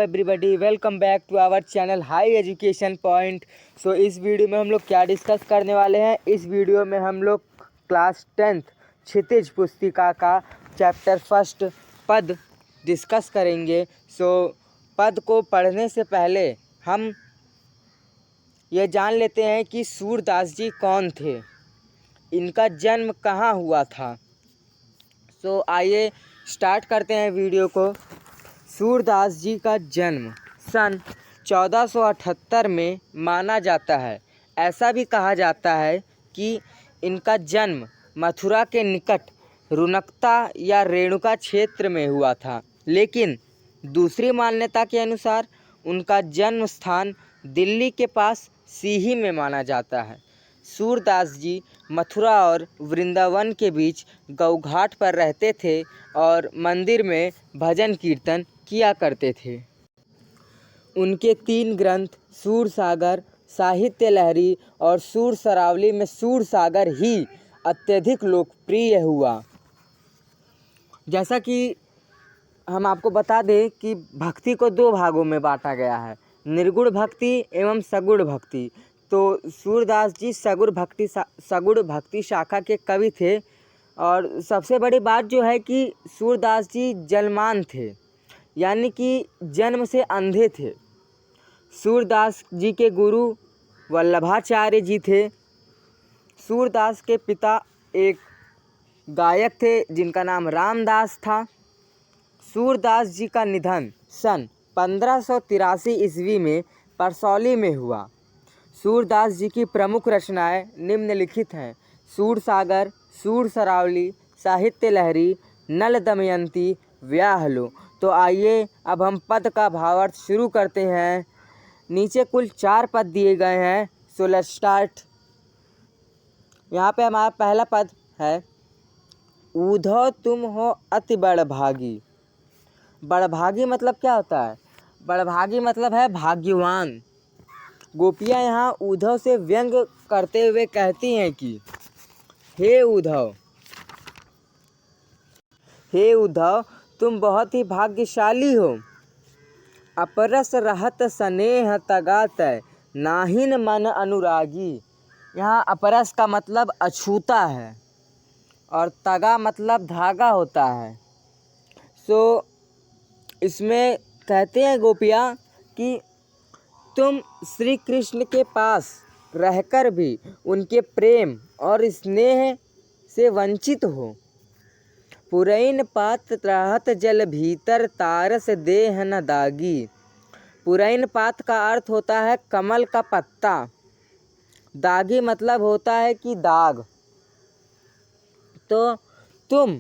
Everybody, welcome back to our channel high education point. So इस video में हम लोग क्या डिस्कस करने वाले हैं। इस वीडियो में हम लोग क्लास 10th क्षितिज पुस्तिका का चैप्टर फर्स्ट पद डिस्कस करेंगे। सो पद को पढ़ने से पहले हम ये जान लेते हैं कि सूरदास जी कौन थे, इनका जन्म कहाँ हुआ था। सो आइए स्टार्ट करते हैं वीडियो को। सूरदास जी का जन्म सन 1478 में माना जाता है। ऐसा भी कहा जाता है कि इनका जन्म मथुरा के निकट रुनकता या रेणुका क्षेत्र में हुआ था, लेकिन दूसरी मान्यता के अनुसार उनका जन्म स्थान दिल्ली के पास सीही में माना जाता है। सूरदास जी मथुरा और वृंदावन के बीच गौघाट पर रहते थे और मंदिर में भजन कीर्तन किया करते थे। उनके 3 ग्रंथ सूरसागर, साहित्य लहरी और सूरसरावली में सूरसागर ही अत्यधिक लोकप्रिय हुआ। जैसा कि हम आपको बता दें कि भक्ति को 2 भागों में बांटा गया है, निर्गुण भक्ति एवं सगुण भक्ति। तो सूरदास जी सगुण भक्ति शाखा के कवि थे। और सबसे बड़ी बात जो है कि सूरदास जी जन्मान थे, यानी कि जन्म से अंधे थे। सूरदास जी के गुरु वल्लभाचार्य जी थे। सूरदास के पिता एक गायक थे जिनका नाम रामदास था। सूरदास जी का निधन सन 1583 ईस्वी में परसौली में हुआ। सूरदास जी की प्रमुख रचनाएं निम्नलिखित हैं: सूरसागर, सूरसरावली, साहित्य लहरी, नल दमयंती, व्याहलो। तो आइए अब हम पद का भावार्थ शुरू करते हैं। नीचे कुल 4 पद दिए गए हैं। So let's start. यहाँ पे हमारा पहला पद है, ऊधव तुम हो अति बड़भागी। बड़भागी मतलब क्या होता है? बड़भागी मतलब है भाग्यवान। गोपियाँ यहाँ उद्धव से व्यंग करते हुए कहती हैं कि हे उद्धव तुम बहुत ही भाग्यशाली हो। अपरस रहत स्नेह तगात नाहिन मन अनुरागी। यहाँ अपरस का मतलब अछूता है और तगा मतलब धागा होता है। सो इसमें कहते हैं गोपियाँ कि तुम श्री कृष्ण के पास रहकर भी उनके प्रेम और स्नेह से वंचित हो। पुरैन पात रहत जल भीतर तारस देह न दागी। पुरैन पात का अर्थ होता है कमल का पत्ता। दागी मतलब होता है कि दाग। तो तुम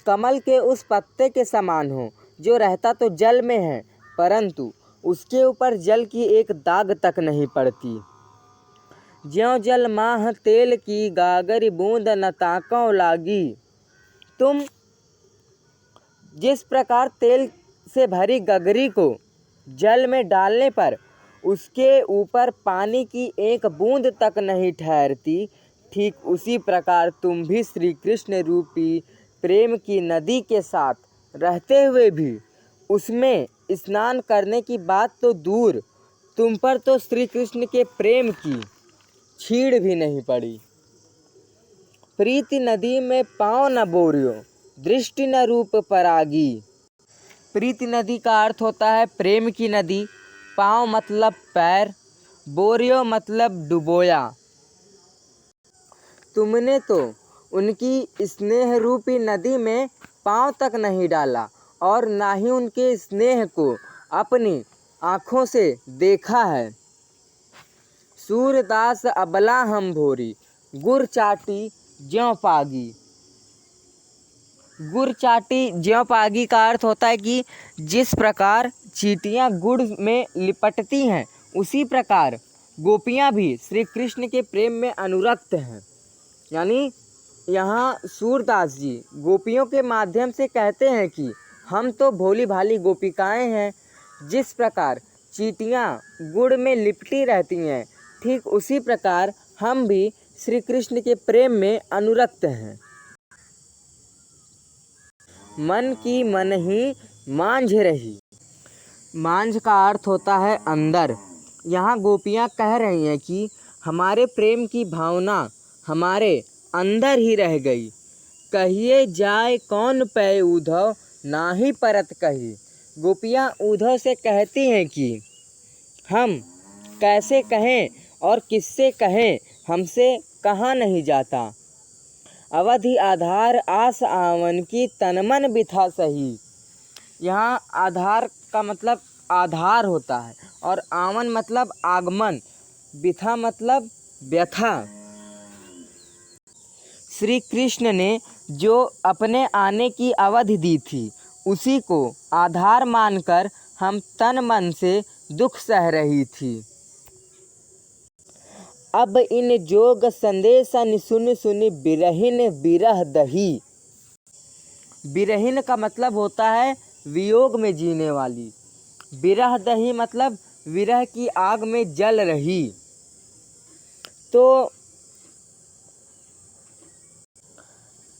कमल के उस पत्ते के समान हो जो रहता तो जल में है, परंतु उसके ऊपर जल की एक दाग तक नहीं पड़ती। ज्यों जल माह तेल की गागरी बूंद न ताकों लागी। तुम जिस प्रकार तेल से भरी गगरी को जल में डालने पर उसके ऊपर पानी की एक बूंद तक नहीं ठहरती, ठीक उसी प्रकार तुम भी श्री कृष्ण रूपी प्रेम की नदी के साथ रहते हुए भी उसमें स्नान करने की बात तो दूर, तुम पर तो श्री कृष्ण के प्रेम की छीड़ भी नहीं पड़ी। प्रीति नदी में पाँव न बोरियो, दृष्टि न रूप परागी। प्रीति नदी का अर्थ होता है प्रेम की नदी। पाँव मतलब पैर, बोरियो मतलब डुबोया। तुमने तो उनकी स्नेह रूपी नदी में पाँव तक नहीं डाला और ना ही उनके स्नेह को अपनी आँखों से देखा है। सूरदास अबला हम भोरी, गुर चाटी ज्यों पागी। गुड़ चाटी ज्यों पागी का अर्थ होता है कि जिस प्रकार चींटियाँ गुड़ में लिपटती हैं, उसी प्रकार गोपियाँ भी श्री कृष्ण के प्रेम में अनुरक्त हैं। यानी यहाँ सूरदास जी गोपियों के माध्यम से कहते हैं कि हम तो भोली भाली गोपिकाएं हैं। जिस प्रकार चींटियाँ गुड़ में लिपटी रहती हैं, ठीक उसी प्रकार हम भी श्री कृष्ण के प्रेम में अनुरक्त हैं। मन की मन ही मांझ रही। मांझ का अर्थ होता है अंदर। यहाँ गोपियाँ कह रही हैं कि हमारे प्रेम की भावना हमारे अंदर ही रह गई। कहिए जाए कौन पै उधव नाही परत कही। गोपियाँ उद्धव से कहती हैं कि हम कैसे कहें और किससे कहें, हमसे कहा नहीं जाता। अवधि आधार आस आवन की तनमन बिथा सही। यहाँ आधार का मतलब आधार होता है और आवन मतलब आगमन, बिथा मतलब व्यथा। श्री कृष्ण ने जो अपने आने की अवधि दी थी उसी को आधार मानकर हम तन मन से दुख सह रही थी। अब इन जोग संदेशन सुन सुनी बिरहिन बिरह दही। बिरहिन का मतलब होता है वियोग में जीने वाली। बिरह दही मतलब विरह की आग में जल रही। तो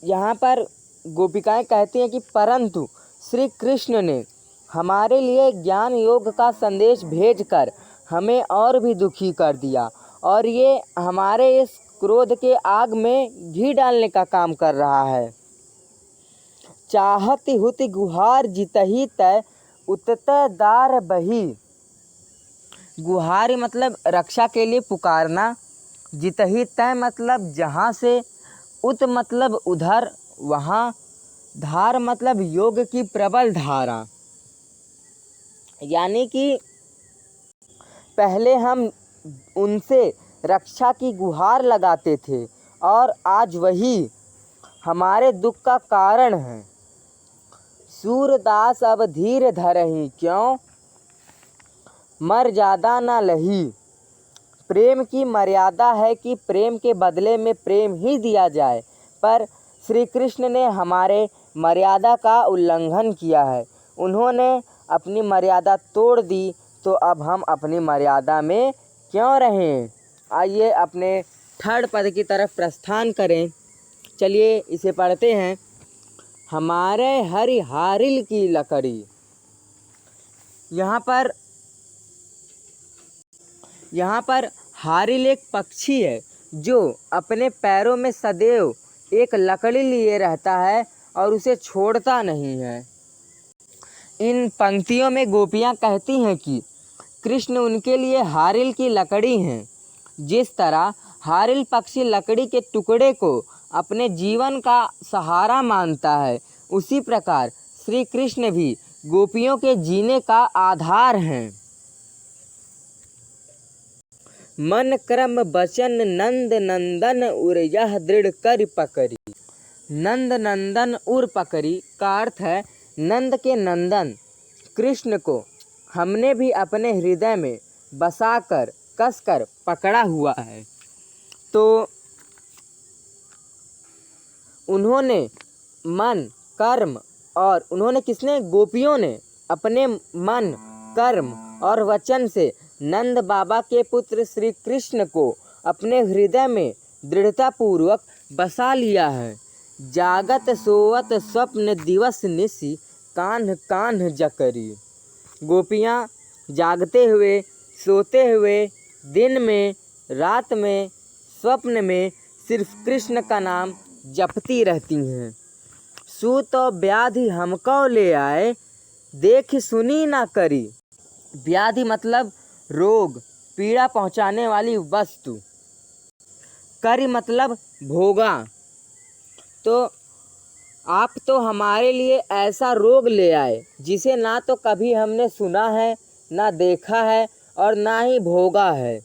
यहाँ पर गोपिकाएं कहती हैं कि परंतु श्री कृष्ण ने हमारे लिए ज्ञान योग का संदेश भेजकर हमें और भी दुखी कर दिया और ये हमारे इस क्रोध के आग में घी डालने का काम कर रहा है। चाहत हुत गुहार जितही तय उतत दार बही। गुहार मतलब रक्षा के लिए पुकारना, जितही तय मतलब जहाँ से, उत मतलब उधर वहाँ, धार मतलब योग की प्रबल धारा। यानी कि पहले हम उनसे रक्षा की गुहार लगाते थे और आज वही हमारे दुख का कारण है। सूरदास अब धीर धरहि क्यों मर्यादा न लही। प्रेम की मर्यादा है कि प्रेम के बदले में प्रेम ही दिया जाए, पर श्री कृष्ण ने हमारे मर्यादा का उल्लंघन किया है। उन्होंने अपनी मर्यादा तोड़ दी, तो अब हम अपनी मर्यादा में क्यों रहें। आइए अपने थर्ड पद की तरफ प्रस्थान करें। चलिए इसे पढ़ते हैं। हमारे हरिहारिल की लकड़ी। यहाँ पर हारिल एक पक्षी है जो अपने पैरों में सदैव एक लकड़ी लिए रहता है और उसे छोड़ता नहीं है। इन पंक्तियों में गोपियाँ कहती हैं कि कृष्ण उनके लिए हारिल की लकड़ी हैं। जिस तरह हारिल पक्षी लकड़ी के टुकड़े को अपने जीवन का सहारा मानता है, उसी प्रकार श्री कृष्ण भी गोपियों के जीने का आधार हैं। मन क्रम बचन नंद नंदन उर यह दृढ़ कर पकड़ी। नंद नंदन उर पकड़ी का अर्थ है नंद के नंदन कृष्ण को हमने भी अपने हृदय में बसाकर कसकर पकड़ा हुआ है। तो उन्होंने मन कर्म और उन्होंने किसने, गोपियों ने अपने मन कर्म और वचन से नंद बाबा के पुत्र श्री कृष्ण को अपने हृदय में दृढ़तापूर्वक बसा लिया है। जागत सोवत स्वप्न दिवस निशि कान्ह कान्ह जकरी। गोपियाँ जागते हुए, सोते हुए, दिन में, रात में, स्वप्न में सिर्फ कृष्ण का नाम जपती रहती हैं। सूत व्याधि हमको ले आए देख सुनी ना करी। व्याधि मतलब रोग, पीड़ा पहुंचाने वाली वस्तु। करी मतलब भोगा। तो आप तो हमारे लिए ऐसा रोग ले आए जिसे ना तो कभी हमने सुना है, ना देखा है और ना ही भोगा है।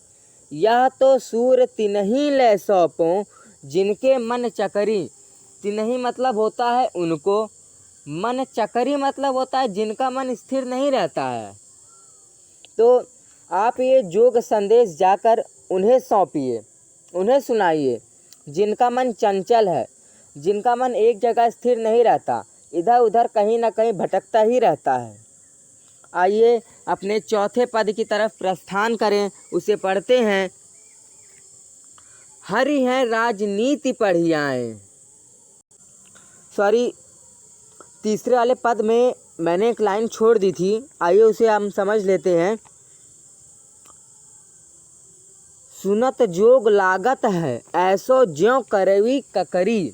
यह तो सूर तिन्हीं ले सौंपो जिनके मन चकरी। तिन्हीं मतलब होता है उनको, मन चकरी मतलब होता है जिनका मन स्थिर नहीं रहता है। तो आप ये जोग संदेश जाकर उन्हें सौंपिए, उन्हें सुनाइए जिनका मन चंचल है, जिनका मन एक जगह स्थिर नहीं रहता, इधर उधर कहीं ना कहीं भटकता ही रहता है। आइए अपने चौथे पद की तरफ प्रस्थान करें, उसे पढ़ते हैं। हरि हैं राजनीति पढ़ियाएँ। तीसरे वाले पद में मैंने एक लाइन छोड़ दी थी, आइए उसे हम समझ लेते हैं। सुनत जोग लागत है, ऐसो ज्यों करवी ककरी।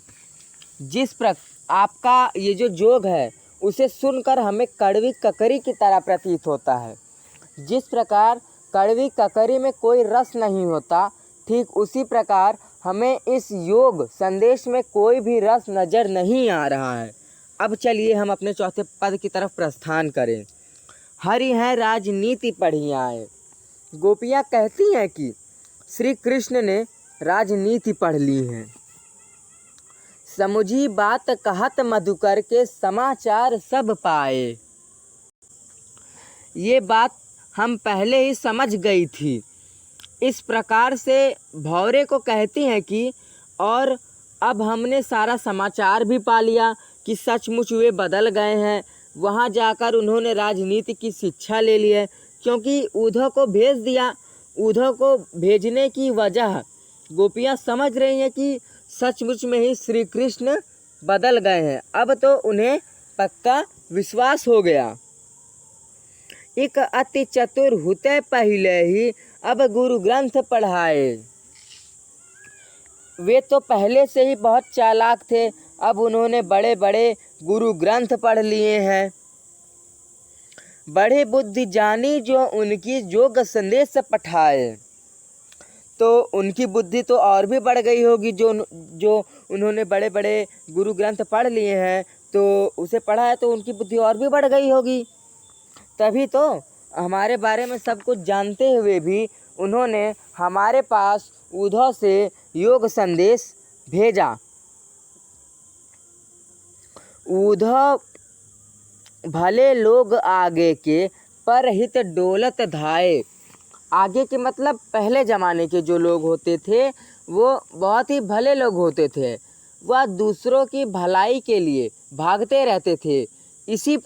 जिस आपका ये जो जोग है उसे सुनकर हमें कड़वी ककरी की तरह प्रतीत होता है। जिस प्रकार कड़वी ककरी में कोई रस नहीं होता, ठीक उसी प्रकार हमें इस योग संदेश में कोई भी रस नज़र नहीं आ रहा है। अब चलिए हम अपने चौथे पद की तरफ प्रस्थान करें। हरि हैं राजनीति पढ़ियाए। गोपियाँ कहती हैं कि श्री कृष्ण ने राजनीति पढ़ ली है। समुझी बात कहत मधुकर के, समाचार सब पाए। ये बात हम पहले ही समझ गई थी। इस प्रकार से भौरे को कहती हैं कि और अब हमने सारा समाचार भी पा लिया कि सचमुच वे बदल गए हैं। वहाँ जाकर उन्होंने राजनीति की शिक्षा ले ली है, क्योंकि उद्धव को भेज दिया। उद्धव को भेजने की वजह गोपियाँ समझ रही हैं कि सचमुच में ही श्री कृष्ण बदल गए हैं। अब तो उन्हें पक्का विश्वास हो गया। एक अति चतुर हुते पहले ही अब गुरु ग्रंथ पढ़ाए। वे तो पहले से ही बहुत चालाक थे, अब उन्होंने बड़े बड़े गुरु ग्रंथ पढ़ लिए हैं। बड़े बुद्धि जानी जो उनकी जोग संदेश पठाए। तो उनकी बुद्धि तो और भी बढ़ गई होगी, जो उन्होंने बड़े बड़े गुरु ग्रंथ पढ़ लिए हैं, तो उसे पढ़ा है तो उनकी बुद्धि और भी बढ़ गई होगी। तभी तो हमारे बारे में सब कुछ जानते हुए भी उन्होंने हमारे पास उद्धव से योग संदेश भेजा। उद्धव भले लोग आगे के, पर हित डोलत धाये। आगे के मतलब पहले ज़माने के जो लोग होते थे वो बहुत ही भले लोग होते थे। वह दूसरों की भलाई के लिए भागते रहते थे। इसी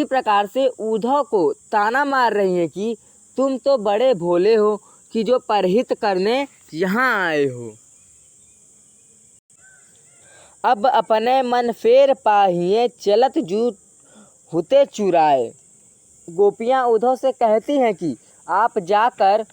प्रकार से उद्धव को ताना मार रही हैं कि तुम तो बड़े भोले हो कि जो परहित करने यहाँ आए हो। अब अपने मन फेर पाहिए, चलत जूत हुते चुराए। गोपियाँ उद्धव से कहती हैं कि आप जाकर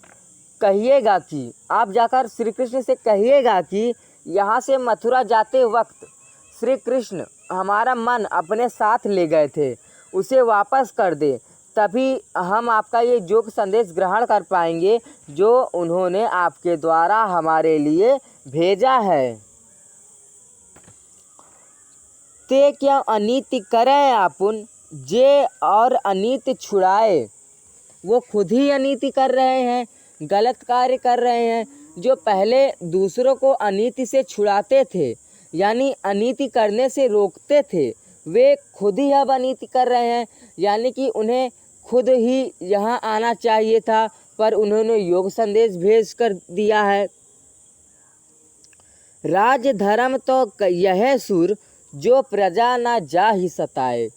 श्री कृष्ण से कहिएगा कि यहाँ से मथुरा जाते वक्त श्री कृष्ण हमारा मन अपने साथ ले गए थे, उसे वापस कर दे, तभी हम आपका ये योग संदेश ग्रहण कर पाएंगे जो उन्होंने आपके द्वारा हमारे लिए भेजा है। ते क्या अनीति करें आपुन, जे और अनीति छुड़ाए। वो खुद ही अनीति कर रहे हैं, गलत कार्य कर रहे हैं। जो पहले दूसरों को अनीति से छुड़ाते थे, यानी अनीति करने से रोकते थे, वे खुद ही अब अनीति कर रहे हैं। यानी कि उन्हें खुद ही यहाँ आना चाहिए था, पर उन्होंने योग संदेश भेज कर दिया है। राज धर्म तो यह सुर, जो प्रजा ना जा ही सताए।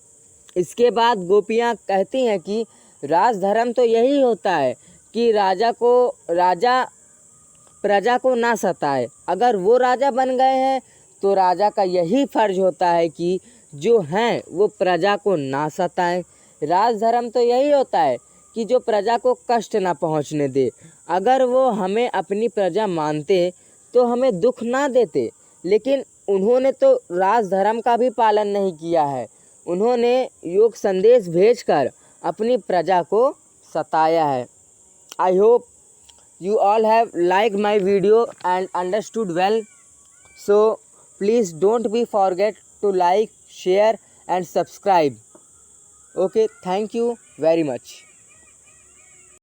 इसके बाद गोपियाँ कहती हैं कि राजधर्म तो यही होता है कि राजा प्रजा को ना सताए। अगर वो राजा बन गए हैं तो राजा का यही फर्ज होता है कि जो हैं वो प्रजा को ना सताएं। राजधर्म तो यही होता है कि जो प्रजा को कष्ट ना पहुंचने दे। अगर वो हमें अपनी प्रजा मानते तो हमें दुख ना देते, लेकिन उन्होंने तो राजधर्म का भी पालन नहीं किया है। उन्होंने योग संदेश भेजकर अपनी प्रजा को सताया है। I hope you all have liked my video and understood well, so please don't be forget to like, share and subscribe. Okay, thank you very much.